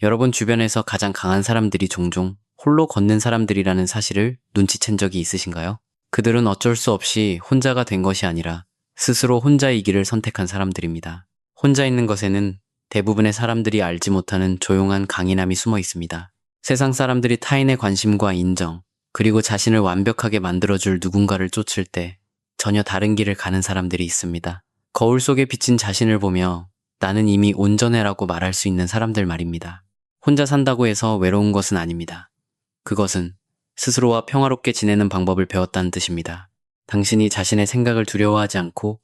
여러분 주변에서 가장 강한 사람들이 종종 홀로 걷는 사람들이라는 사실을 눈치챈 적이 있으신가요? 그들은 어쩔 수 없이 혼자가 된 것이 아니라 스스로 혼자이기를 선택한 사람들입니다. 혼자 있는 것에는 대부분의 사람들이 알지 못하는 조용한 강인함이 숨어 있습니다. 세상 사람들이 타인의 관심과 인정, 그리고 자신을 완벽하게 만들어줄 누군가를 쫓을 때 전혀 다른 길을 가는 사람들이 있습니다. 거울 속에 비친 자신을 보며 나는 이미 온전해라고 말할 수 있는 사람들 말입니다. 혼자 산다고 해서 외로운 것은 아닙니다. 그것은 스스로와 평화롭게 지내는 방법을 배웠다는 뜻입니다. 당신이 자신의 생각을 두려워하지 않고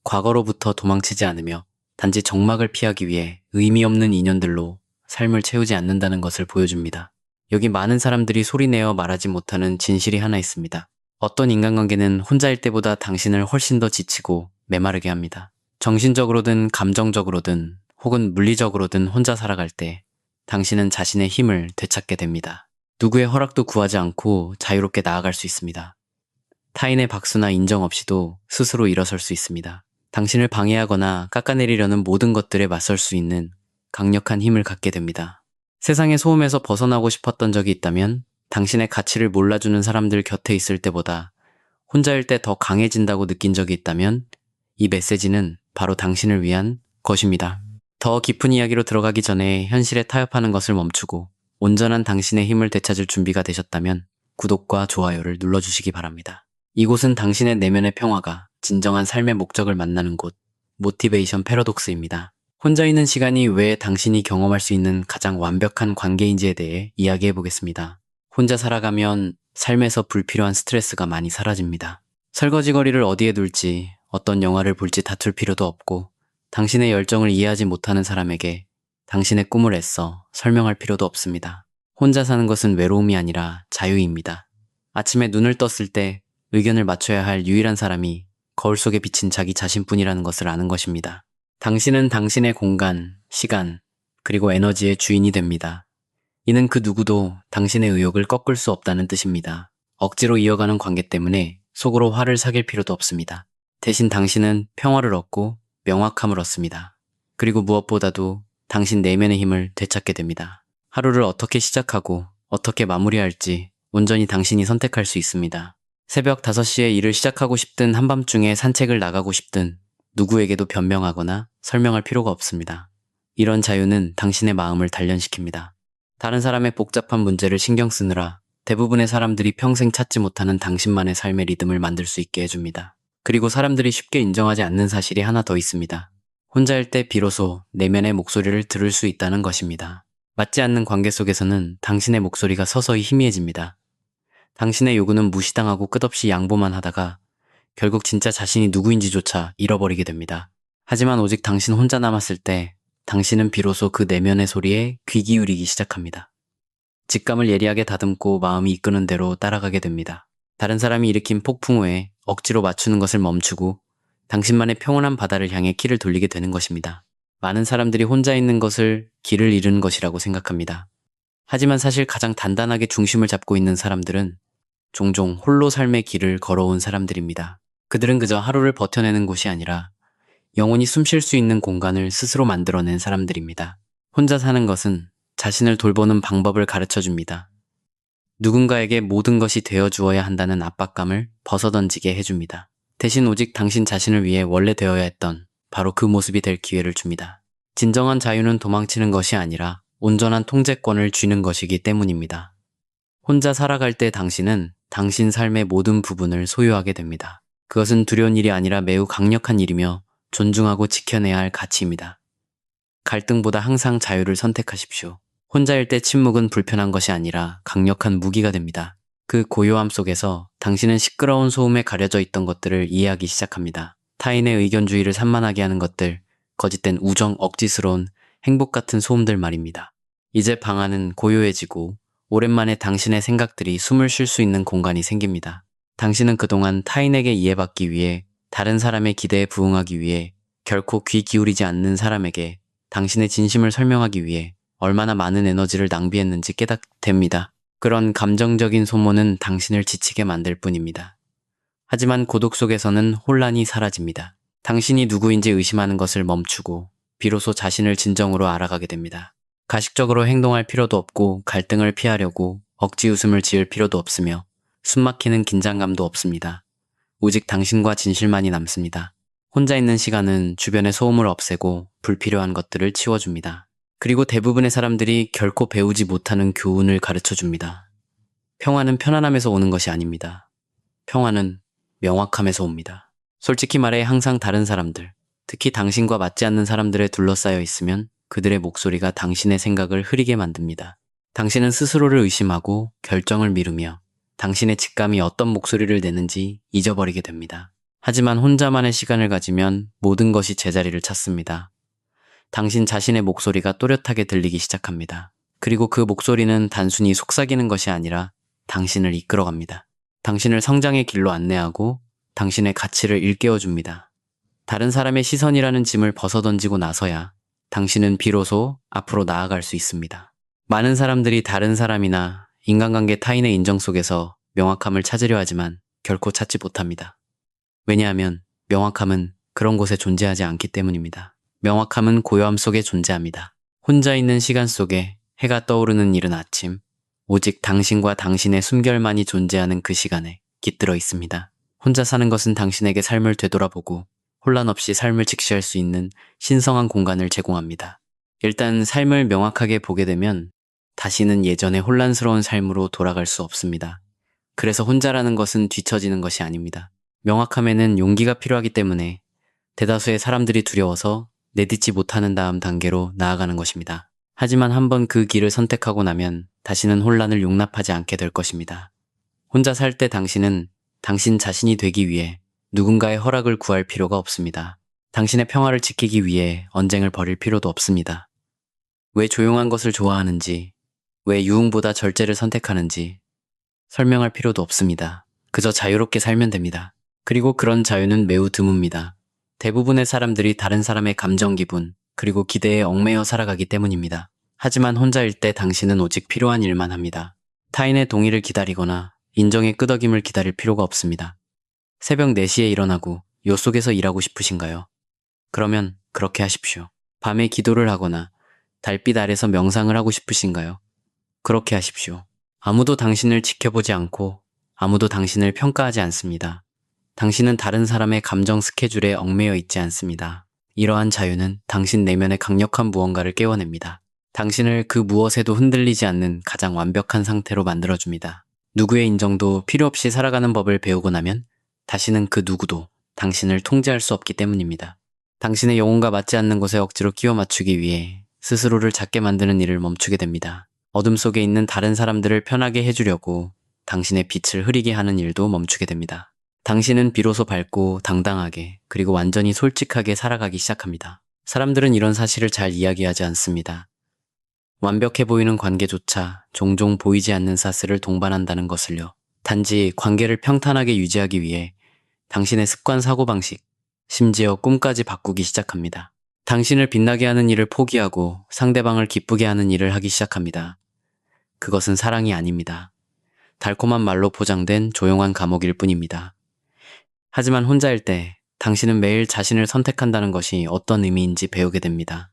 과거로부터 도망치지 않으며 단지 적막을 피하기 위해 의미 없는 인연들로 삶을 채우지 않는다는 것을 보여줍니다. 여기 많은 사람들이 소리내어 말하지 못하는 진실이 하나 있습니다. 어떤 인간관계는 혼자일 때보다 당신을 훨씬 더 지치고 메마르게 합니다. 정신적으로든 감정적으로든 혹은 물리적으로든 혼자 살아갈 때 당신은 자신의 힘을 되찾게 됩니다. 누구의 허락도 구하지 않고 자유롭게 나아갈 수 있습니다. 타인의 박수나 인정 없이도 스스로 일어설 수 있습니다. 당신을 방해하거나 깎아내리려는 모든 것들에 맞설 수 있는 강력한 힘을 갖게 됩니다. 세상의 소음에서 벗어나고 싶었던 적이 있다면 당신의 가치를 몰라주는 사람들 곁에 있을 때보다 혼자일 때 더 강해진다고 느낀 적이 있다면 이 메시지는 바로 당신을 위한 것입니다. 더 깊은 이야기로 들어가기 전에 현실에 타협하는 것을 멈추고 온전한 당신의 힘을 되찾을 준비가 되셨다면 구독과 좋아요를 눌러주시기 바랍니다. 이곳은 당신의 내면의 평화가 진정한 삶의 목적을 만나는 곳, 모티베이션 패러독스입니다. 혼자 있는 시간이 왜 당신이 경험할 수 있는 가장 완벽한 관계인지에 대해 이야기해 보겠습니다. 혼자 살아가면 삶에서 불필요한 스트레스가 많이 사라집니다. 설거지거리를 어디에 둘지, 어떤 영화를 볼지 다툴 필요도 없고 당신의 열정을 이해하지 못하는 사람에게 당신의 꿈을 애써 설명할 필요도 없습니다. 혼자 사는 것은 외로움이 아니라 자유입니다. 아침에 눈을 떴을 때 의견을 맞춰야 할 유일한 사람이 거울 속에 비친 자기 자신뿐이라는 것을 아는 것입니다. 당신은 당신의 공간, 시간, 그리고 에너지의 주인이 됩니다. 이는 그 누구도 당신의 의욕을 꺾을 수 없다는 뜻입니다. 억지로 이어가는 관계 때문에 속으로 화를 사귈 필요도 없습니다. 대신 당신은 평화를 얻고 명확함을 얻습니다. 그리고 무엇보다도 당신 내면의 힘을 되찾게 됩니다. 하루를 어떻게 시작하고 어떻게 마무리할지 온전히 당신이 선택할 수 있습니다. 새벽 5시에 일을 시작하고 싶든 한밤중에 산책을 나가고 싶든 누구에게도 변명하거나 설명할 필요가 없습니다. 이런 자유는 당신의 마음을 단련시킵니다. 다른 사람의 복잡한 문제를 신경 쓰느라 대부분의 사람들이 평생 찾지 못하는 당신만의 삶의 리듬을 만들 수 있게 해줍니다. 그리고 사람들이 쉽게 인정하지 않는 사실이 하나 더 있습니다. 혼자일 때 비로소 내면의 목소리를 들을 수 있다는 것입니다. 맞지 않는 관계 속에서는 당신의 목소리가 서서히 희미해집니다. 당신의 요구는 무시당하고 끝없이 양보만 하다가 결국 진짜 자신이 누구인지조차 잃어버리게 됩니다. 하지만 오직 당신 혼자 남았을 때 당신은 비로소 그 내면의 소리에 귀 기울이기 시작합니다. 직감을 예리하게 다듬고 마음이 이끄는 대로 따라가게 됩니다. 다른 사람이 일으킨 폭풍 후에 억지로 맞추는 것을 멈추고 당신만의 평온한 바다를 향해 키를 돌리게 되는 것입니다. 많은 사람들이 혼자 있는 것을 길을 잃은 것이라고 생각합니다. 하지만 사실 가장 단단하게 중심을 잡고 있는 사람들은 종종 홀로 삶의 길을 걸어온 사람들입니다. 그들은 그저 하루를 버텨내는 곳이 아니라 영원히 숨 쉴 수 있는 공간을 스스로 만들어낸 사람들입니다. 혼자 사는 것은 자신을 돌보는 방법을 가르쳐 줍니다. 누군가에게 모든 것이 되어주어야 한다는 압박감을 벗어던지게 해줍니다. 대신 오직 당신 자신을 위해 원래 되어야 했던 바로 그 모습이 될 기회를 줍니다. 진정한 자유는 도망치는 것이 아니라 온전한 통제권을 쥐는 것이기 때문입니다. 혼자 살아갈 때 당신은 당신 삶의 모든 부분을 소유하게 됩니다. 그것은 두려운 일이 아니라 매우 강력한 일이며 존중하고 지켜내야 할 가치입니다. 갈등보다 항상 자유를 선택하십시오. 혼자일 때 침묵은 불편한 것이 아니라 강력한 무기가 됩니다. 그 고요함 속에서 당신은 시끄러운 소음에 가려져 있던 것들을 이해하기 시작합니다. 타인의 의견주의를 산만하게 하는 것들, 거짓된 우정, 억지스러운 행복 같은 소음들 말입니다. 이제 방 안은 고요해지고 오랜만에 당신의 생각들이 숨을 쉴 수 있는 공간이 생깁니다. 당신은 그동안 타인에게 이해받기 위해, 다른 사람의 기대에 부응하기 위해, 결코 귀 기울이지 않는 사람에게 당신의 진심을 설명하기 위해 얼마나 많은 에너지를 낭비했는지 깨닫됩니다. 그런 감정적인 소모는 당신을 지치게 만들 뿐입니다. 하지만 고독 속에서는 혼란이 사라집니다. 당신이 누구인지 의심하는 것을 멈추고 비로소 자신을 진정으로 알아가게 됩니다. 가식적으로 행동할 필요도 없고 갈등을 피하려고 억지 웃음을 지을 필요도 없으며 숨막히는 긴장감도 없습니다. 오직 당신과 진실만이 남습니다. 혼자 있는 시간은 주변의 소음을 없애고 불필요한 것들을 치워줍니다. 그리고 대부분의 사람들이 결코 배우지 못하는 교훈을 가르쳐줍니다. 평화는 편안함에서 오는 것이 아닙니다. 평화는 명확함에서 옵니다. 솔직히 말해 항상 다른 사람들, 특히 당신과 맞지 않는 사람들에 둘러싸여 있으면 그들의 목소리가 당신의 생각을 흐리게 만듭니다. 당신은 스스로를 의심하고 결정을 미루며 당신의 직감이 어떤 목소리를 내는지 잊어버리게 됩니다. 하지만 혼자만의 시간을 가지면 모든 것이 제자리를 찾습니다. 당신 자신의 목소리가 또렷하게 들리기 시작합니다. 그리고 그 목소리는 단순히 속삭이는 것이 아니라 당신을 이끌어갑니다. 당신을 성장의 길로 안내하고 당신의 가치를 일깨워줍니다. 다른 사람의 시선이라는 짐을 벗어던지고 나서야 당신은 비로소 앞으로 나아갈 수 있습니다. 많은 사람들이 다른 사람이나 인간관계 타인의 인정 속에서 명확함을 찾으려 하지만 결코 찾지 못합니다. 왜냐하면 명확함은 그런 곳에 존재하지 않기 때문입니다. 명확함은 고요함 속에 존재합니다. 혼자 있는 시간 속에 해가 떠오르는 이른 아침, 오직 당신과 당신의 숨결만이 존재하는 그 시간에 깃들어 있습니다. 혼자 사는 것은 당신에게 삶을 되돌아보고 혼란 없이 삶을 직시할 수 있는 신성한 공간을 제공합니다. 일단 삶을 명확하게 보게 되면 다시는 예전의 혼란스러운 삶으로 돌아갈 수 없습니다. 그래서 혼자라는 것은 뒤처지는 것이 아닙니다. 명확함에는 용기가 필요하기 때문에 대다수의 사람들이 두려워서 내딛지 못하는 다음 단계로 나아가는 것입니다. 하지만 한번 그 길을 선택하고 나면 다시는 혼란을 용납하지 않게 될 것입니다. 혼자 살 때 당신은 당신 자신이 되기 위해 누군가의 허락을 구할 필요가 없습니다. 당신의 평화를 지키기 위해 언쟁을 벌일 필요도 없습니다. 왜 조용한 것을 좋아하는지, 왜 유흥보다 절제를 선택하는지 설명할 필요도 없습니다. 그저 자유롭게 살면 됩니다. 그리고 그런 자유는 매우 드뭅니다. 대부분의 사람들이 다른 사람의 감정 기분, 그리고 기대에 얽매여 살아가기 때문입니다. 하지만 혼자일 때 당신은 오직 필요한 일만 합니다. 타인의 동의를 기다리거나 인정의 끄덕임을 기다릴 필요가 없습니다. 새벽 4시에 일어나고 요 속에서 일하고 싶으신가요? 그러면 그렇게 하십시오. 밤에 기도를 하거나 달빛 아래서 명상을 하고 싶으신가요? 그렇게 하십시오. 아무도 당신을 지켜보지 않고 아무도 당신을 평가하지 않습니다. 당신은 다른 사람의 감정 스케줄에 얽매여 있지 않습니다. 이러한 자유는 당신 내면의 강력한 무언가를 깨워냅니다. 당신을 그 무엇에도 흔들리지 않는 가장 완벽한 상태로 만들어줍니다. 누구의 인정도 필요 없이 살아가는 법을 배우고 나면 다시는 그 누구도 당신을 통제할 수 없기 때문입니다. 당신의 영혼과 맞지 않는 곳에 억지로 끼워 맞추기 위해 스스로를 작게 만드는 일을 멈추게 됩니다. 어둠 속에 있는 다른 사람들을 편하게 해주려고 당신의 빛을 흐리게 하는 일도 멈추게 됩니다. 당신은 비로소 밝고 당당하게 그리고 완전히 솔직하게 살아가기 시작합니다. 사람들은 이런 사실을 잘 이야기하지 않습니다. 완벽해 보이는 관계조차 종종 보이지 않는 사슬을 동반한다는 것을요. 단지 관계를 평탄하게 유지하기 위해 당신의 습관 사고방식, 심지어 꿈까지 바꾸기 시작합니다. 당신을 빛나게 하는 일을 포기하고 상대방을 기쁘게 하는 일을 하기 시작합니다. 그것은 사랑이 아닙니다. 달콤한 말로 포장된 조용한 감옥일 뿐입니다. 하지만 혼자일 때 당신은 매일 자신을 선택한다는 것이 어떤 의미인지 배우게 됩니다.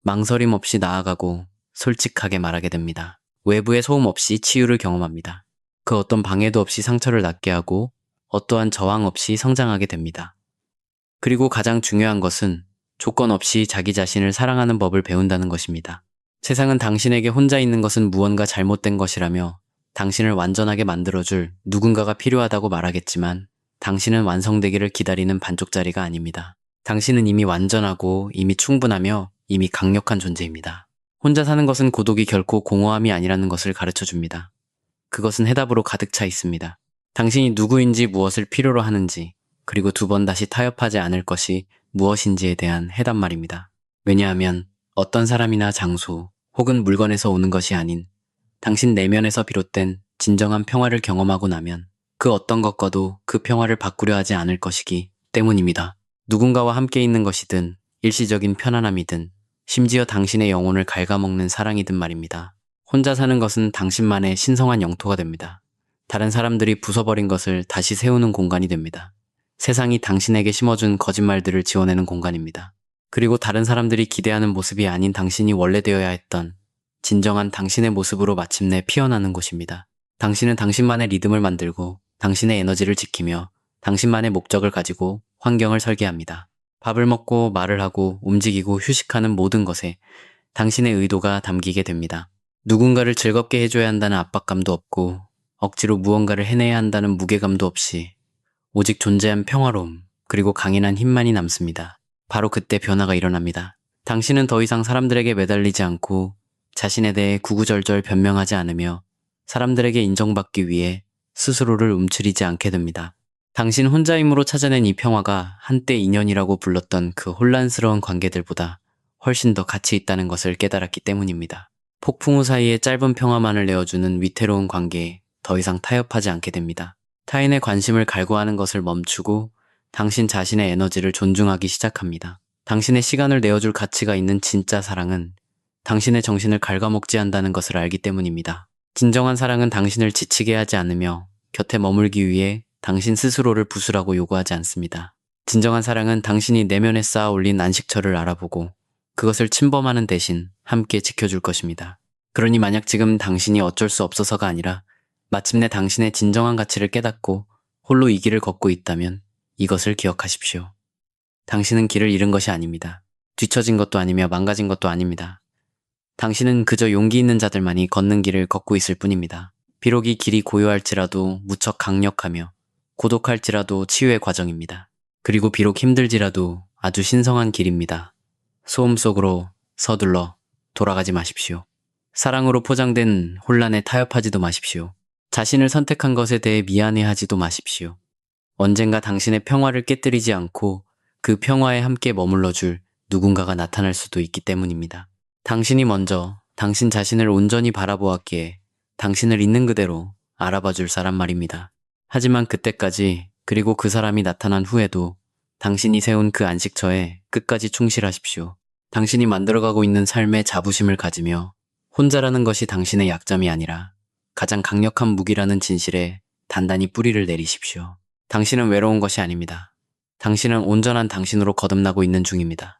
망설임 없이 나아가고 솔직하게 말하게 됩니다. 외부의 소음 없이 치유를 경험합니다. 그 어떤 방해도 없이 상처를 낫게 하고 어떠한 저항 없이 성장하게 됩니다. 그리고 가장 중요한 것은 조건 없이 자기 자신을 사랑하는 법을 배운다는 것입니다. 세상은 당신에게 혼자 있는 것은 무언가 잘못된 것이라며 당신을 완전하게 만들어줄 누군가가 필요하다고 말하겠지만 당신은 완성되기를 기다리는 반쪽짜리가 아닙니다. 당신은 이미 완전하고 이미 충분하며 이미 강력한 존재입니다. 혼자 사는 것은 고독이 결코 공허함이 아니라는 것을 가르쳐줍니다. 그것은 해답으로 가득 차 있습니다. 당신이 누구인지 무엇을 필요로 하는지 그리고 2번 다시 타협하지 않을 것이 무엇인지에 대한 해답 말입니다. 왜냐하면 어떤 사람이나 장소 혹은 물건에서 오는 것이 아닌 당신 내면에서 비롯된 진정한 평화를 경험하고 나면 그 어떤 것과도 그 평화를 바꾸려 하지 않을 것이기 때문입니다. 누군가와 함께 있는 것이든 일시적인 편안함이든 심지어 당신의 영혼을 갉아먹는 사랑이든 말입니다. 혼자 사는 것은 당신만의 신성한 영토가 됩니다. 다른 사람들이 부숴버린 것을 다시 세우는 공간이 됩니다. 세상이 당신에게 심어준 거짓말들을 지워내는 공간입니다. 그리고 다른 사람들이 기대하는 모습이 아닌 당신이 원래 되어야 했던 진정한 당신의 모습으로 마침내 피어나는 곳입니다. 당신은 당신만의 리듬을 만들고 당신의 에너지를 지키며 당신만의 목적을 가지고 환경을 설계합니다. 밥을 먹고 말을 하고 움직이고 휴식하는 모든 것에 당신의 의도가 담기게 됩니다. 누군가를 즐겁게 해줘야 한다는 압박감도 없고 억지로 무언가를 해내야 한다는 무게감도 없이 오직 존재한 평화로움 그리고 강인한 힘만이 남습니다. 바로 그때 변화가 일어납니다. 당신은 더 이상 사람들에게 매달리지 않고 자신에 대해 구구절절 변명하지 않으며 사람들에게 인정받기 위해 스스로를 움츠리지 않게 됩니다. 당신 혼자 힘으로 찾아낸 이 평화가 한때 인연이라고 불렀던 그 혼란스러운 관계들보다 훨씬 더 가치 있다는 것을 깨달았기 때문입니다. 폭풍 후 사이에 짧은 평화만을 내어주는 위태로운 관계에 더 이상 타협하지 않게 됩니다. 타인의 관심을 갈구하는 것을 멈추고 당신 자신의 에너지를 존중하기 시작합니다. 당신의 시간을 내어줄 가치가 있는 진짜 사랑은 당신의 정신을 갉아먹지 않는다는 것을 알기 때문입니다. 진정한 사랑은 당신을 지치게 하지 않으며 곁에 머물기 위해 당신 스스로를 부수라고 요구하지 않습니다. 진정한 사랑은 당신이 내면에 쌓아 올린 안식처를 알아보고 그것을 침범하는 대신 함께 지켜줄 것입니다. 그러니 만약 지금 당신이 어쩔 수 없어서가 아니라 마침내 당신의 진정한 가치를 깨닫고 홀로 이 길을 걷고 있다면 이것을 기억하십시오. 당신은 길을 잃은 것이 아닙니다. 뒤처진 것도 아니며 망가진 것도 아닙니다. 당신은 그저 용기 있는 자들만이 걷는 길을 걷고 있을 뿐입니다. 비록 이 길이 고요할지라도 무척 강력하며 고독할지라도 치유의 과정입니다. 그리고 비록 힘들지라도 아주 신성한 길입니다. 소음 속으로 서둘러 돌아가지 마십시오. 사랑으로 포장된 혼란에 타협하지도 마십시오. 자신을 선택한 것에 대해 미안해하지도 마십시오. 언젠가 당신의 평화를 깨뜨리지 않고 그 평화에 함께 머물러줄 누군가가 나타날 수도 있기 때문입니다. 당신이 먼저 당신 자신을 온전히 바라보았기에 당신을 있는 그대로 알아봐줄 사람 말입니다. 하지만 그때까지 그리고 그 사람이 나타난 후에도 당신이 세운 그 안식처에 끝까지 충실하십시오. 당신이 만들어가고 있는 삶에 자부심을 가지며 혼자라는 것이 당신의 약점이 아니라 가장 강력한 무기라는 진실에 단단히 뿌리를 내리십시오. 당신은 외로운 것이 아닙니다. 당신은 온전한 당신으로 거듭나고 있는 중입니다.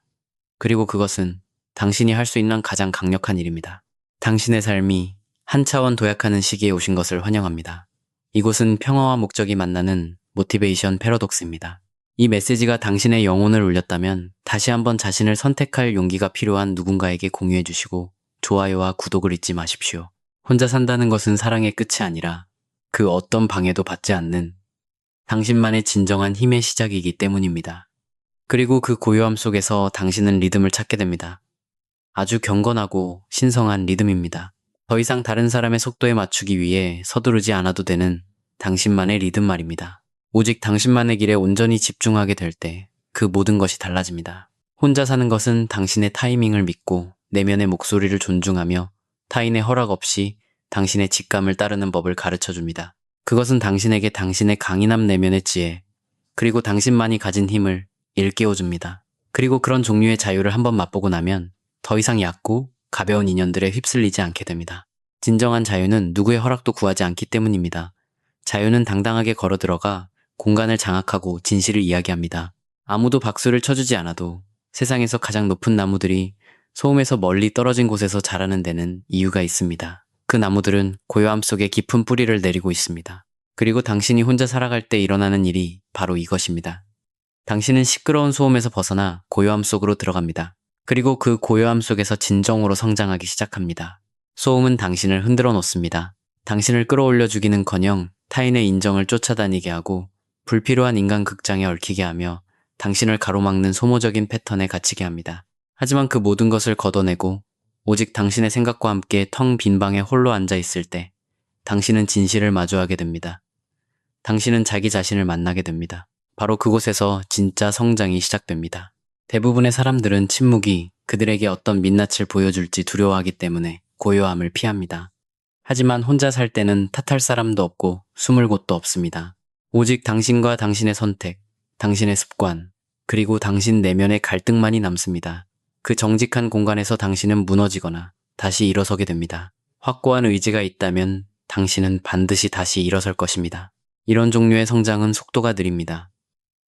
그리고 그것은 당신이 할 수 있는 가장 강력한 일입니다. 당신의 삶이 한 차원 도약하는 시기에 오신 것을 환영합니다. 이곳은 평화와 목적이 만나는 모티베이션 패러독스입니다. 이 메시지가 당신의 영혼을 울렸다면 다시 한번 자신을 선택할 용기가 필요한 누군가에게 공유해 주시고 좋아요와 구독을 잊지 마십시오. 혼자 산다는 것은 사랑의 끝이 아니라 그 어떤 방해도 받지 않는 당신만의 진정한 힘의 시작이기 때문입니다. 그리고 그 고요함 속에서 당신은 리듬을 찾게 됩니다. 아주 경건하고 신성한 리듬입니다. 더 이상 다른 사람의 속도에 맞추기 위해 서두르지 않아도 되는 당신만의 리듬 말입니다. 오직 당신만의 길에 온전히 집중하게 될 때 그 모든 것이 달라집니다. 혼자 사는 것은 당신의 타이밍을 믿고 내면의 목소리를 존중하며 타인의 허락 없이 당신의 직감을 따르는 법을 가르쳐줍니다. 그것은 당신에게 당신의 강인함 내면의 지혜, 그리고 당신만이 가진 힘을 일깨워줍니다. 그리고 그런 종류의 자유를 한번 맛보고 나면 더 이상 얕고 가벼운 인연들에 휩쓸리지 않게 됩니다. 진정한 자유는 누구의 허락도 구하지 않기 때문입니다. 자유는 당당하게 걸어 들어가 공간을 장악하고 진실을 이야기합니다. 아무도 박수를 쳐주지 않아도 세상에서 가장 높은 나무들이 소음에서 멀리 떨어진 곳에서 자라는 데는 이유가 있습니다. 그 나무들은 고요함 속에 깊은 뿌리를 내리고 있습니다. 그리고 당신이 혼자 살아갈 때 일어나는 일이 바로 이것입니다. 당신은 시끄러운 소음에서 벗어나 고요함 속으로 들어갑니다. 그리고 그 고요함 속에서 진정으로 성장하기 시작합니다. 소음은 당신을 흔들어 놓습니다. 당신을 끌어올려 주기는커녕 타인의 인정을 쫓아다니게 하고 불필요한 인간 극장에 얽히게 하며 당신을 가로막는 소모적인 패턴에 갇히게 합니다. 하지만 그 모든 것을 걷어내고 오직 당신의 생각과 함께 텅 빈 방에 홀로 앉아 있을 때 당신은 진실을 마주하게 됩니다. 당신은 자기 자신을 만나게 됩니다. 바로 그곳에서 진짜 성장이 시작됩니다. 대부분의 사람들은 침묵이 그들에게 어떤 민낯을 보여줄지 두려워하기 때문에 고요함을 피합니다. 하지만 혼자 살 때는 탓할 사람도 없고 숨을 곳도 없습니다. 오직 당신과 당신의 선택, 당신의 습관, 그리고 당신 내면의 갈등만이 남습니다. 그 정직한 공간에서 당신은 무너지거나 다시 일어서게 됩니다. 확고한 의지가 있다면 당신은 반드시 다시 일어설 것입니다. 이런 종류의 성장은 속도가 느립니다.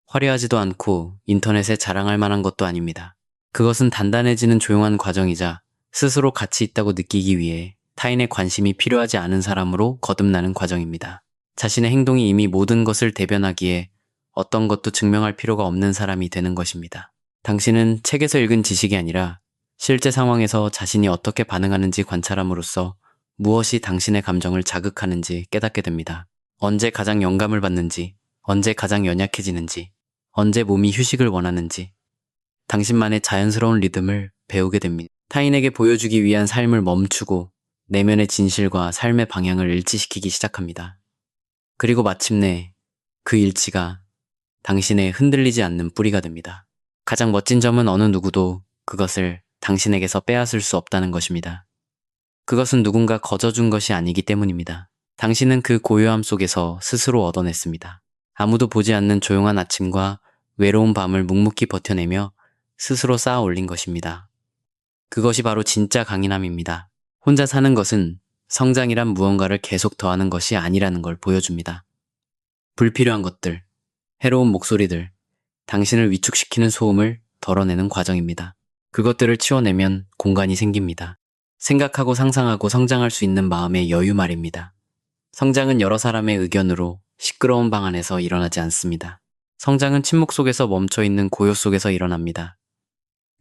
화려하지도 않고 인터넷에 자랑할 만한 것도 아닙니다. 그것은 단단해지는 조용한 과정이자 스스로 가치 있다고 느끼기 위해 타인의 관심이 필요하지 않은 사람으로 거듭나는 과정입니다. 자신의 행동이 이미 모든 것을 대변하기에 어떤 것도 증명할 필요가 없는 사람이 되는 것입니다. 당신은 책에서 읽은 지식이 아니라 실제 상황에서 자신이 어떻게 반응하는지 관찰함으로써 무엇이 당신의 감정을 자극하는지 깨닫게 됩니다. 언제 가장 영감을 받는지, 언제 가장 연약해지는지, 언제 몸이 휴식을 원하는지, 당신만의 자연스러운 리듬을 배우게 됩니다. 타인에게 보여주기 위한 삶을 멈추고 내면의 진실과 삶의 방향을 일치시키기 시작합니다. 그리고 마침내 그 일치가 당신의 흔들리지 않는 뿌리가 됩니다. 가장 멋진 점은 어느 누구도 그것을 당신에게서 빼앗을 수 없다는 것입니다. 그것은 누군가 거저준 것이 아니기 때문입니다. 당신은 그 고요함 속에서 스스로 얻어냈습니다. 아무도 보지 않는 조용한 아침과 외로운 밤을 묵묵히 버텨내며 스스로 쌓아 올린 것입니다. 그것이 바로 진짜 강인함입니다. 혼자 사는 것은 성장이란 무언가를 계속 더하는 것이 아니라는 걸 보여줍니다. 불필요한 것들, 해로운 목소리들, 당신을 위축시키는 소음을 덜어내는 과정입니다. 그것들을 치워내면 공간이 생깁니다. 생각하고 상상하고 성장할 수 있는 마음의 여유 말입니다. 성장은 여러 사람의 의견으로 시끄러운 방 안에서 일어나지 않습니다. 성장은 침묵 속에서 멈춰있는 고요 속에서 일어납니다.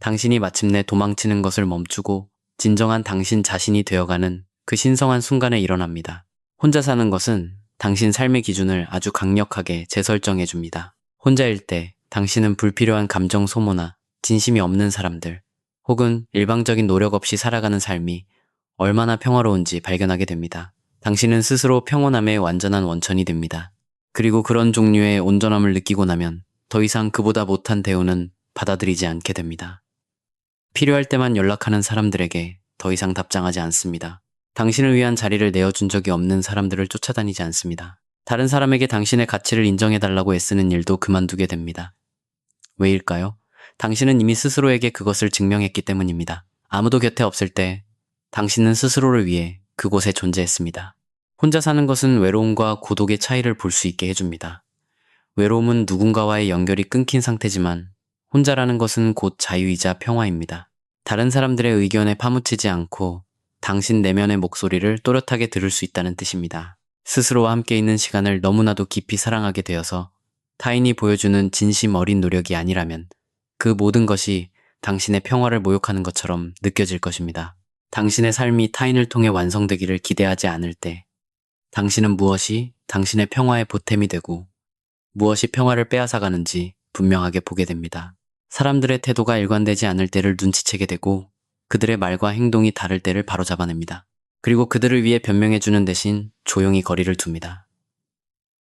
당신이 마침내 도망치는 것을 멈추고 진정한 당신 자신이 되어가는 그 신성한 순간에 일어납니다. 혼자 사는 것은 당신 삶의 기준을 아주 강력하게 재설정해 줍니다. 혼자일 때 당신은 불필요한 감정 소모나 진심이 없는 사람들, 혹은 일방적인 노력 없이 살아가는 삶이 얼마나 평화로운지 발견하게 됩니다. 당신은 스스로 평온함의 완전한 원천이 됩니다. 그리고 그런 종류의 온전함을 느끼고 나면 더 이상 그보다 못한 대우는 받아들이지 않게 됩니다. 필요할 때만 연락하는 사람들에게 더 이상 답장하지 않습니다. 당신을 위한 자리를 내어준 적이 없는 사람들을 쫓아다니지 않습니다. 다른 사람에게 당신의 가치를 인정해달라고 애쓰는 일도 그만두게 됩니다. 왜일까요? 당신은 이미 스스로에게 그것을 증명했기 때문입니다. 아무도 곁에 없을 때 당신은 스스로를 위해 그곳에 존재했습니다. 혼자 사는 것은 외로움과 고독의 차이를 볼 수 있게 해줍니다. 외로움은 누군가와의 연결이 끊긴 상태지만 혼자라는 것은 곧 자유이자 평화입니다. 다른 사람들의 의견에 파묻히지 않고 당신 내면의 목소리를 또렷하게 들을 수 있다는 뜻입니다. 스스로와 함께 있는 시간을 너무나도 깊이 사랑하게 되어서 타인이 보여주는 진심 어린 노력이 아니라면 그 모든 것이 당신의 평화를 모욕하는 것처럼 느껴질 것입니다. 당신의 삶이 타인을 통해 완성되기를 기대하지 않을 때 당신은 무엇이 당신의 평화의 보탬이 되고 무엇이 평화를 빼앗아가는지 분명하게 보게 됩니다. 사람들의 태도가 일관되지 않을 때를 눈치채게 되고 그들의 말과 행동이 다를 때를 바로잡아냅니다. 그리고 그들을 위해 변명해주는 대신 조용히 거리를 둡니다.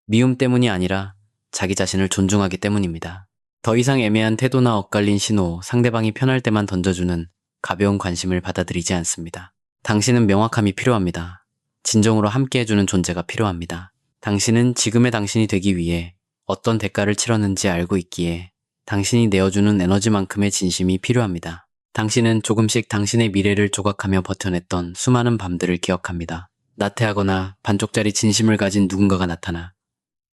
미움 때문이 아니라 자기 자신을 존중하기 때문입니다. 더 이상 애매한 태도나 엇갈린 신호, 상대방이 편할 때만 던져주는 가벼운 관심을 받아들이지 않습니다. 당신은 명확함이 필요합니다. 진정으로 함께해주는 존재가 필요합니다. 당신은 지금의 당신이 되기 위해 어떤 대가를 치렀는지 알고 있기에 당신이 내어주는 에너지만큼의 진심이 필요합니다. 당신은 조금씩 당신의 미래를 조각하며 버텨냈던 수많은 밤들을 기억합니다. 나태하거나 반쪽짜리 진심을 가진 누군가가 나타나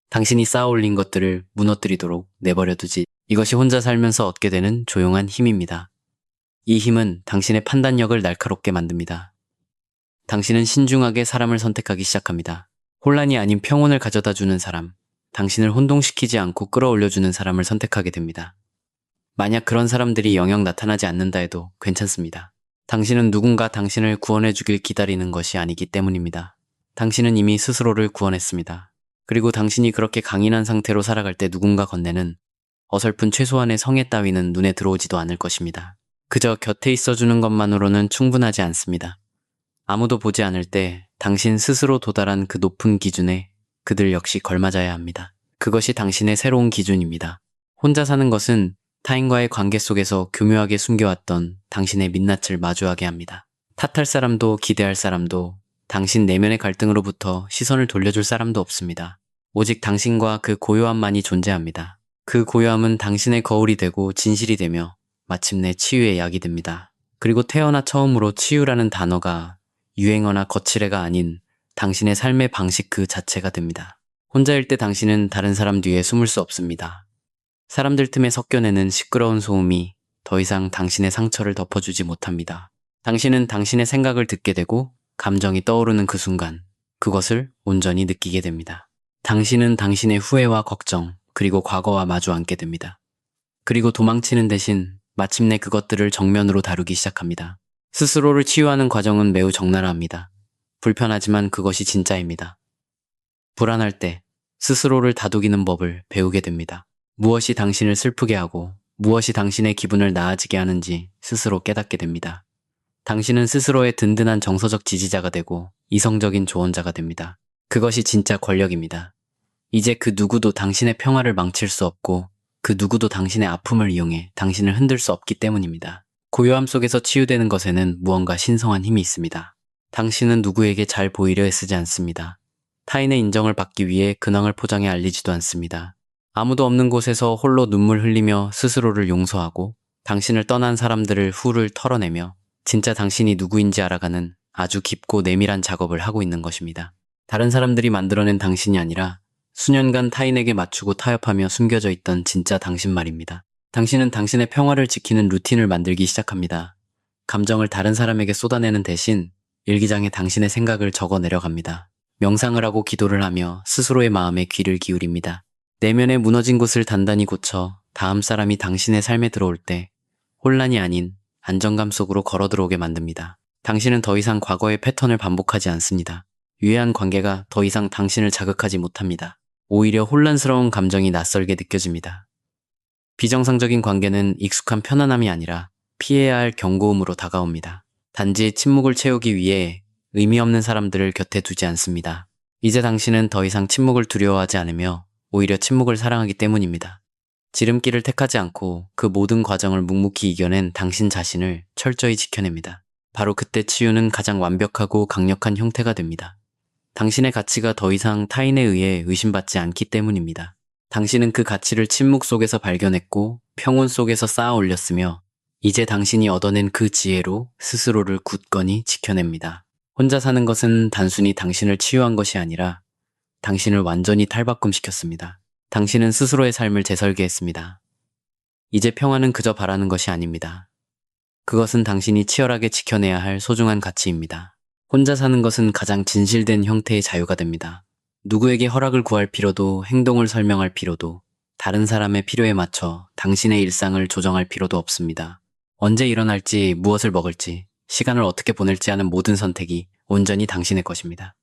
당신이 쌓아올린 것들을 무너뜨리도록 내버려두지. 이것이 혼자 살면서 얻게 되는 조용한 힘입니다. 이 힘은 당신의 판단력을 날카롭게 만듭니다. 당신은 신중하게 사람을 선택하기 시작합니다. 혼란이 아닌 평온을 가져다주는 사람, 당신을 혼동시키지 않고 끌어올려주는 사람을 선택하게 됩니다. 만약 그런 사람들이 영영 나타나지 않는다 해도 괜찮습니다. 당신은 누군가 당신을 구원해주길 기다리는 것이 아니기 때문입니다. 당신은 이미 스스로를 구원했습니다. 그리고 당신이 그렇게 강인한 상태로 살아갈 때 누군가 건네는 어설픈 최소한의 성애 따위는 눈에 들어오지도 않을 것입니다. 그저 곁에 있어주는 것만으로는 충분하지 않습니다. 아무도 보지 않을 때 당신 스스로 도달한 그 높은 기준에 그들 역시 걸맞아야 합니다. 그것이 당신의 새로운 기준입니다. 혼자 사는 것은 타인과의 관계 속에서 교묘하게 숨겨왔던 당신의 민낯을 마주하게 합니다. 탓할 사람도 기대할 사람도 당신 내면의 갈등으로부터 시선을 돌려줄 사람도 없습니다. 오직 당신과 그 고요함만이 존재합니다. 그 고요함은 당신의 거울이 되고 진실이 되며 마침내 치유의 약이 됩니다. 그리고 태어나 처음으로 치유라는 단어가 유행어나 거칠애가 아닌 당신의 삶의 방식 그 자체가 됩니다. 혼자일 때 당신은 다른 사람 뒤에 숨을 수 없습니다. 사람들 틈에 섞여내는 시끄러운 소음이 더 이상 당신의 상처를 덮어주지 못합니다. 당신은 당신의 생각을 듣게 되고 감정이 떠오르는 그 순간 그것을 온전히 느끼게 됩니다. 당신은 당신의 후회와 걱정 그리고 과거와 마주 앉게 됩니다. 그리고 도망치는 대신 마침내 그것들을 정면으로 다루기 시작합니다. 스스로를 치유하는 과정은 매우 적나라합니다. 불편하지만 그것이 진짜입니다. 불안할 때 스스로를 다독이는 법을 배우게 됩니다. 무엇이 당신을 슬프게 하고 무엇이 당신의 기분을 나아지게 하는지 스스로 깨닫게 됩니다. 당신은 스스로의 든든한 정서적 지지자가 되고 이성적인 조언자가 됩니다. 그것이 진짜 권력입니다. 이제 그 누구도 당신의 평화를 망칠 수 없고 그 누구도 당신의 아픔을 이용해 당신을 흔들 수 없기 때문입니다. 고요함 속에서 치유되는 것에는 무언가 신성한 힘이 있습니다. 당신은 누구에게 잘 보이려 애쓰지 않습니다. 타인의 인정을 받기 위해 근황을 포장해 알리지도 않습니다. 아무도 없는 곳에서 홀로 눈물 흘리며 스스로를 용서하고 당신을 떠난 사람들을 후를 털어내며 진짜 당신이 누구인지 알아가는 아주 깊고 내밀한 작업을 하고 있는 것입니다. 다른 사람들이 만들어낸 당신이 아니라 수년간 타인에게 맞추고 타협하며 숨겨져 있던 진짜 당신 말입니다. 당신은 당신의 평화를 지키는 루틴을 만들기 시작합니다. 감정을 다른 사람에게 쏟아내는 대신 일기장에 당신의 생각을 적어 내려갑니다. 명상을 하고 기도를 하며 스스로의 마음에 귀를 기울입니다. 내면의 무너진 곳을 단단히 고쳐 다음 사람이 당신의 삶에 들어올 때 혼란이 아닌 안정감 속으로 걸어 들어오게 만듭니다. 당신은 더 이상 과거의 패턴을 반복하지 않습니다. 유해한 관계가 더 이상 당신을 자극하지 못합니다. 오히려 혼란스러운 감정이 낯설게 느껴집니다. 비정상적인 관계는 익숙한 편안함이 아니라 피해야 할 경고음으로 다가옵니다. 단지 침묵을 채우기 위해 의미 없는 사람들을 곁에 두지 않습니다. 이제 당신은 더 이상 침묵을 두려워하지 않으며 오히려 침묵을 사랑하기 때문입니다. 지름길을 택하지 않고 그 모든 과정을 묵묵히 이겨낸 당신 자신을 철저히 지켜냅니다. 바로 그때 치유는 가장 완벽하고 강력한 형태가 됩니다. 당신의 가치가 더 이상 타인에 의해 의심받지 않기 때문입니다. 당신은 그 가치를 침묵 속에서 발견했고 평온 속에서 쌓아 올렸으며 이제 당신이 얻어낸 그 지혜로 스스로를 굳건히 지켜냅니다. 혼자 사는 것은 단순히 당신을 치유한 것이 아니라 당신을 완전히 탈바꿈시켰습니다. 당신은 스스로의 삶을 재설계했습니다. 이제 평화는 그저 바라는 것이 아닙니다. 그것은 당신이 치열하게 지켜내야 할 소중한 가치입니다. 혼자 사는 것은 가장 진실된 형태의 자유가 됩니다. 누구에게 허락을 구할 필요도 행동을 설명할 필요도 다른 사람의 필요에 맞춰 당신의 일상을 조정할 필요도 없습니다. 언제 일어날지 무엇을 먹을지 시간을 어떻게 보낼지 하는 모든 선택이 온전히 당신의 것입니다.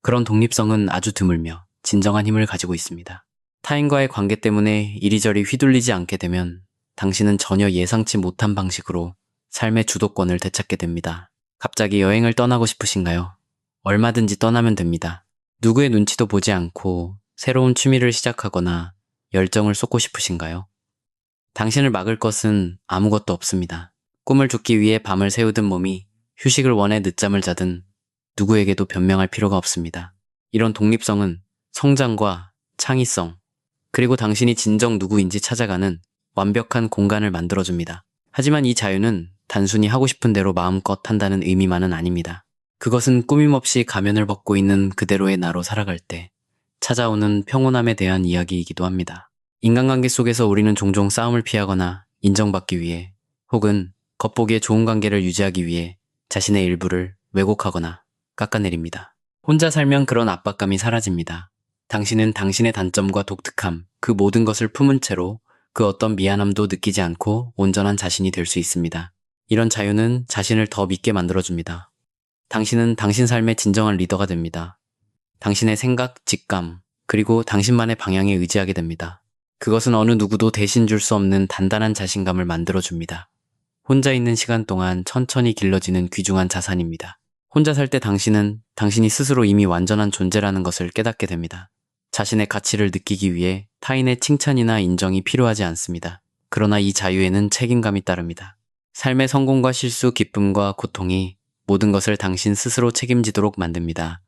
그런 독립성은 아주 드물며 진정한 힘을 가지고 있습니다. 타인과의 관계 때문에 이리저리 휘둘리지 않게 되면 당신은 전혀 예상치 못한 방식으로 삶의 주도권을 되찾게 됩니다. 갑자기 여행을 떠나고 싶으신가요? 얼마든지 떠나면 됩니다. 누구의 눈치도 보지 않고 새로운 취미를 시작하거나 열정을 쏟고 싶으신가요? 당신을 막을 것은 아무것도 없습니다. 꿈을 쫓기 위해 밤을 새우던 몸이 휴식을 원해 늦잠을 자든 누구에게도 변명할 필요가 없습니다. 이런 독립성은 성장과 창의성, 그리고 당신이 진정 누구인지 찾아가는 완벽한 공간을 만들어줍니다. 하지만 이 자유는 단순히 하고 싶은 대로 마음껏 한다는 의미만은 아닙니다. 그것은 꾸밈없이 가면을 벗고 있는 그대로의 나로 살아갈 때 찾아오는 평온함에 대한 이야기이기도 합니다. 인간관계 속에서 우리는 종종 싸움을 피하거나 인정받기 위해 혹은 겉보기에 좋은 관계를 유지하기 위해 자신의 일부를 왜곡하거나 깎아내립니다. 혼자 살면 그런 압박감이 사라집니다. 당신은 당신의 단점과 독특함, 그 모든 것을 품은 채로 그 어떤 미안함도 느끼지 않고 온전한 자신이 될 수 있습니다. 이런 자유는 자신을 더 믿게 만들어줍니다. 당신은 당신 삶의 진정한 리더가 됩니다. 당신의 생각, 직감, 그리고 당신만의 방향에 의지하게 됩니다. 그것은 어느 누구도 대신 줄 수 없는 단단한 자신감을 만들어줍니다. 혼자 있는 시간 동안 천천히 길러지는 귀중한 자산입니다. 혼자 살 때 당신은 당신이 스스로 이미 완전한 존재라는 것을 깨닫게 됩니다. 자신의 가치를 느끼기 위해 타인의 칭찬이나 인정이 필요하지 않습니다. 그러나 이 자유에는 책임감이 따릅니다. 삶의 성공과 실수, 기쁨과 고통이 모든 것을 당신 스스로 책임지도록 만듭니다.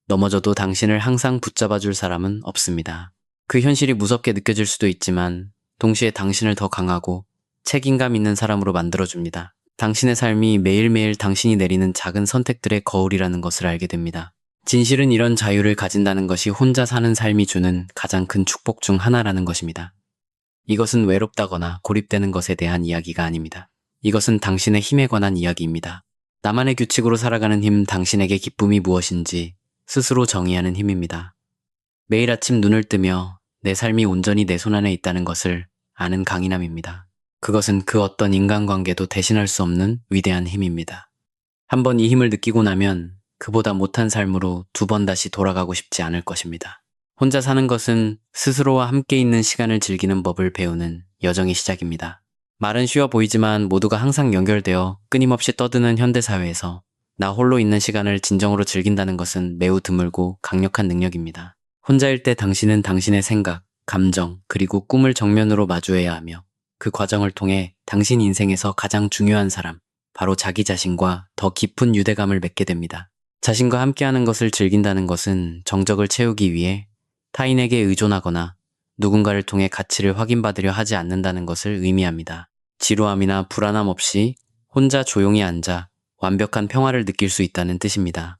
넘어져도 당신을 항상 붙잡아줄 사람은 없습니다. 그 현실이 무섭게 느껴질 수도 있지만 동시에 당신을 더 강하고 책임감 있는 사람으로 만들어줍니다. 당신의 삶이 매일매일 당신이 내리는 작은 선택들의 거울이라는 것을 알게 됩니다. 진실은 이런 자유를 가진다는 것이 혼자 사는 삶이 주는 가장 큰 축복 중 하나라는 것입니다. 이것은 외롭다거나 고립되는 것에 대한 이야기가 아닙니다. 이것은 당신의 힘에 관한 이야기입니다. 나만의 규칙으로 살아가는 힘, 당신에게 기쁨이 무엇인지 스스로 정의하는 힘입니다. 매일 아침 눈을 뜨며 내 삶이 온전히 내 손 안에 있다는 것을 아는 강인함입니다. 그것은 그 어떤 인간관계도 대신할 수 없는 위대한 힘입니다. 한번 이 힘을 느끼고 나면 그보다 못한 삶으로 두 번 다시 돌아가고 싶지 않을 것입니다. 혼자 사는 것은 스스로와 함께 있는 시간을 즐기는 법을 배우는 여정의 시작입니다. 말은 쉬워 보이지만 모두가 항상 연결되어 끊임없이 떠드는 현대사회에서 나 홀로 있는 시간을 진정으로 즐긴다는 것은 매우 드물고 강력한 능력입니다. 혼자일 때 당신은 당신의 생각, 감정, 그리고 꿈을 정면으로 마주해야 하며 그 과정을 통해 당신 인생에서 가장 중요한 사람, 바로 자기 자신과 더 깊은 유대감을 맺게 됩니다. 자신과 함께하는 것을 즐긴다는 것은 정적을 채우기 위해 타인에게 의존하거나 누군가를 통해 가치를 확인받으려 하지 않는다는 것을 의미합니다. 지루함이나 불안함 없이 혼자 조용히 앉아 완벽한 평화를 느낄 수 있다는 뜻입니다.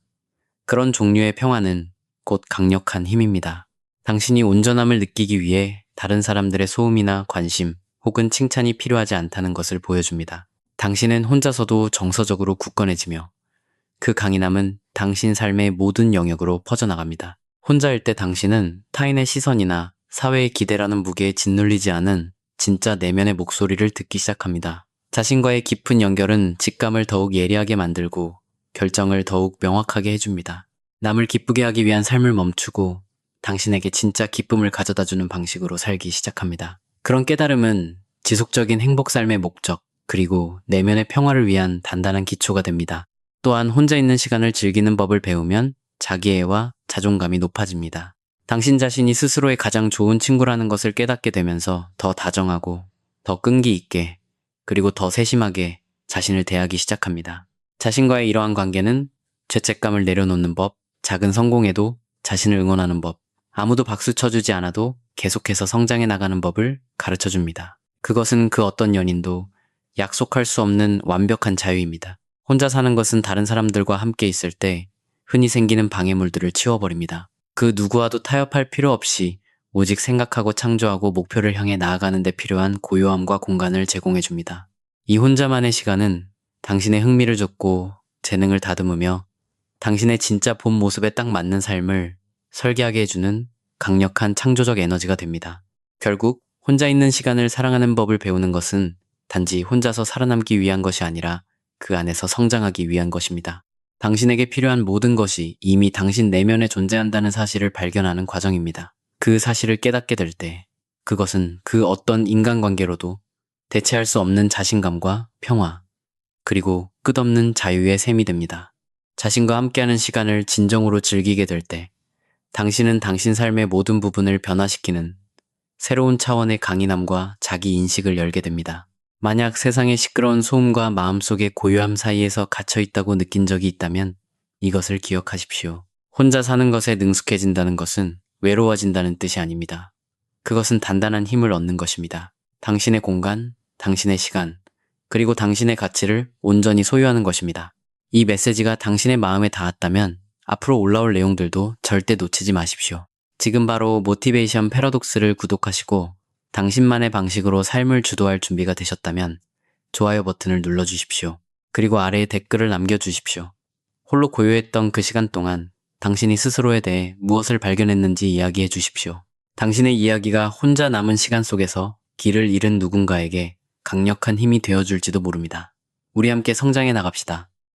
그런 종류의 평화는 곧 강력한 힘입니다. 당신이 온전함을 느끼기 위해 다른 사람들의 소음이나 관심 혹은 칭찬이 필요하지 않다는 것을 보여줍니다. 당신은 혼자서도 정서적으로 굳건해지며 그 강인함은 당신 삶의 모든 영역으로 퍼져나갑니다. 혼자일 때 당신은 타인의 시선이나 사회의 기대라는 무게에 짓눌리지 않은 진짜 내면의 목소리를 듣기 시작합니다. 자신과의 깊은 연결은 직감을 더욱 예리하게 만들고 결정을 더욱 명확하게 해줍니다. 남을 기쁘게 하기 위한 삶을 멈추고 당신에게 진짜 기쁨을 가져다주는 방식으로 살기 시작합니다. 그런 깨달음은 지속적인 행복 삶의 목적, 그리고 내면의 평화를 위한 단단한 기초가 됩니다. 또한 혼자 있는 시간을 즐기는 법을 배우면 자기애와 자존감이 높아집니다. 당신 자신이 스스로의 가장 좋은 친구라는 것을 깨닫게 되면서 더 다정하고 더 끈기 있게 그리고 더 세심하게 자신을 대하기 시작합니다. 자신과의 이러한 관계는 죄책감을 내려놓는 법, 작은 성공에도 자신을 응원하는 법, 아무도 박수 쳐주지 않아도 계속해서 성장해 나가는 법을 가르쳐줍니다. 그것은 그 어떤 연인도 약속할 수 없는 완벽한 자유입니다. 혼자 사는 것은 다른 사람들과 함께 있을 때 흔히 생기는 방해물들을 치워버립니다. 그 누구와도 타협할 필요 없이 오직 생각하고 창조하고 목표를 향해 나아가는 데 필요한 고요함과 공간을 제공해줍니다. 이 혼자만의 시간은 당신의 흥미를 돋고 재능을 다듬으며 당신의 진짜 본 모습에 딱 맞는 삶을 설계하게 해주는 강력한 창조적 에너지가 됩니다. 결국 혼자 있는 시간을 사랑하는 법을 배우는 것은 단지 혼자서 살아남기 위한 것이 아니라 그 안에서 성장하기 위한 것입니다. 당신에게 필요한 모든 것이 이미 당신 내면에 존재한다는 사실을 발견하는 과정입니다. 그 사실을 깨닫게 될 때 그것은 그 어떤 인간관계로도 대체할 수 없는 자신감과 평화, 그리고 끝없는 자유의 셈이 됩니다. 자신과 함께하는 시간을 진정으로 즐기게 될 때 당신은 당신 삶의 모든 부분을 변화시키는 새로운 차원의 강인함과 자기 인식을 열게 됩니다. 만약 세상의 시끄러운 소음과 마음속의 고요함 사이에서 갇혀 있다고 느낀 적이 있다면 이것을 기억하십시오. 혼자 사는 것에 능숙해진다는 것은 외로워진다는 뜻이 아닙니다. 그것은 단단한 힘을 얻는 것입니다. 당신의 공간, 당신의 시간, 그리고 당신의 가치를 온전히 소유하는 것입니다. 이 메시지가 당신의 마음에 닿았다면 앞으로 올라올 내용들도 절대 놓치지 마십시오. 지금 바로 모티베이션 패러독스를 구독하시고 당신만의 방식으로 삶을 주도할 준비가 되셨다면 좋아요 버튼을 눌러주십시오. 그리고 아래에 댓글을 남겨주십시오. 홀로 고요했던 그 시간 동안 당신이 스스로에 대해 무엇을 발견했는지 이야기해 주십시오. 당신의 이야기가 혼자 남은 시간 속에서 길을 잃은 누군가에게 강력한 힘이 되어줄지도 모릅니다. 우리 함께 성장해 나갑시다.